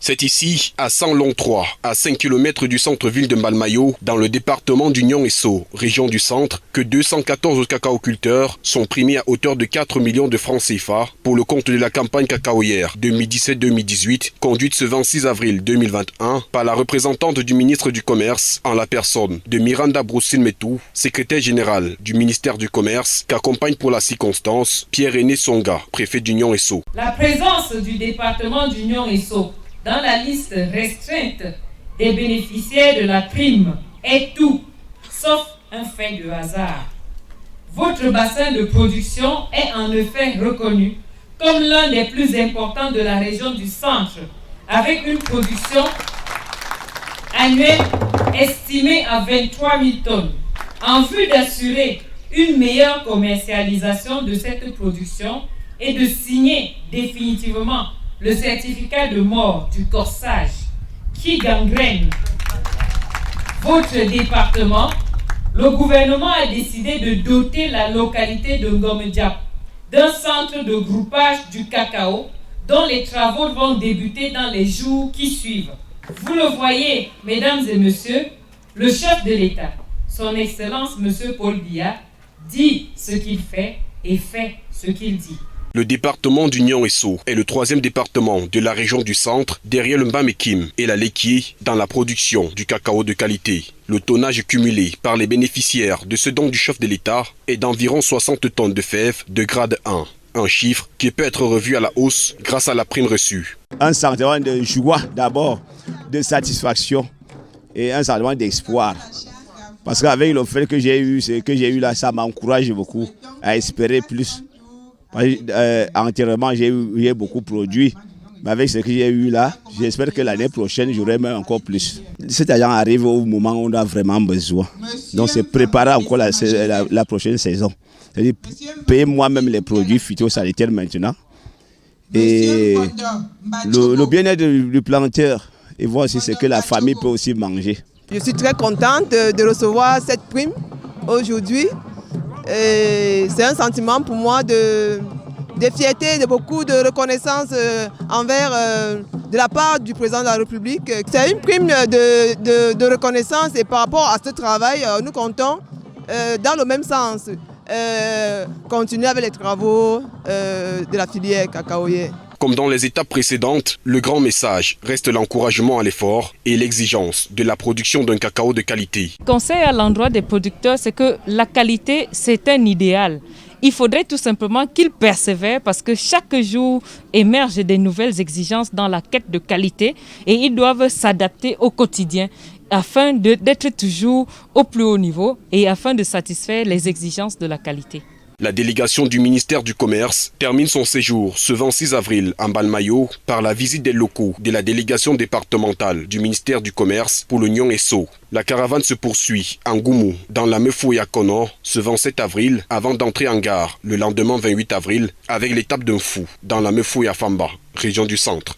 C'est ici, à Sanlong 3, à 5 km du centre-ville de Mbalmayo, dans le département d'Union et Sceaux, région du centre, que 214 cacaoculteurs sont primés à hauteur de 4 millions de francs CFA pour le compte de la campagne cacaoyère 2017-2018, conduite ce 26 avril 2021 par la représentante du ministre du Commerce en la personne de Miranda Broussine-Metou, secrétaire générale du ministère du Commerce, qu'accompagne pour la circonstance Pierre-René Songa, préfet d'Union et Sceaux. La présence du département d'Union et Sceaux dans la liste restreinte des bénéficiaires de la prime est tout, sauf un fait de hasard. Votre bassin de production est en effet reconnu comme l'un des plus importants de la région du centre, avec une production annuelle estimée à 23 000 tonnes. En vue d'assurer une meilleure commercialisation de cette production et de signer définitivement le certificat de mort du corsage qui gangrène votre département, le gouvernement a décidé de doter la localité de Ngom-Diap d'un centre de groupage du cacao dont les travaux vont débuter dans les jours qui suivent. Vous le voyez, mesdames et messieurs, le chef de l'État, son Excellence M. Paul Biya, dit ce qu'il fait et fait ce qu'il dit. Le département d'Union et Sceaux est le troisième département de la région du centre, derrière le Mbam-Kim et la Lekié, dans la production du cacao de qualité. Le tonnage cumulé par les bénéficiaires de ce don du chef de l'État est d'environ 60 tonnes de fèves de grade 1. Un chiffre qui peut être revu à la hausse grâce à la prime reçue. Un sentiment de joie d'abord, de satisfaction et un sentiment d'espoir. Parce qu'avec le fait que j'ai eu là, ça m'encourage beaucoup à espérer plus. Entièrement, j'ai beaucoup produit, mais avec ce que j'ai eu là, j'espère que l'année prochaine, j'aurai même encore plus. Cet argent arrive au moment où on a vraiment besoin. Donc, c'est préparer encore la prochaine saison. C'est-à-dire payer moi-même les produits phytosanitaires maintenant. Et le bien-être du planteur, et voir aussi ce que la famille peut aussi manger. Je suis très contente de recevoir cette prime aujourd'hui. C'est un sentiment pour moi de fierté, de beaucoup de reconnaissance de la part du président de la République. C'est une prime de reconnaissance et par rapport à ce travail, nous comptons dans le même sens. Continuer avec les travaux de la filière cacaoyère. Comme dans les étapes précédentes, le grand message reste l'encouragement à l'effort et l'exigence de la production d'un cacao de qualité. Conseil à l'endroit des producteurs, c'est que la qualité, c'est un idéal. Il faudrait tout simplement qu'ils persévèrent parce que chaque jour émergent des nouvelles exigences dans la quête de qualité et ils doivent s'adapter au quotidien afin d'être toujours au plus haut niveau et afin de satisfaire les exigences de la qualité. La délégation du ministère du Commerce termine son séjour ce 26 avril à Mbalmayo par la visite des locaux de la délégation départementale du ministère du Commerce pour l'Union et Sceaux. La caravane se poursuit en Goumou, dans la Mefouya-Kono, ce 27 avril, avant d'entrer en gare le lendemain 28 avril avec l'étape d'un fou dans la Mefouya-Famba, région du centre.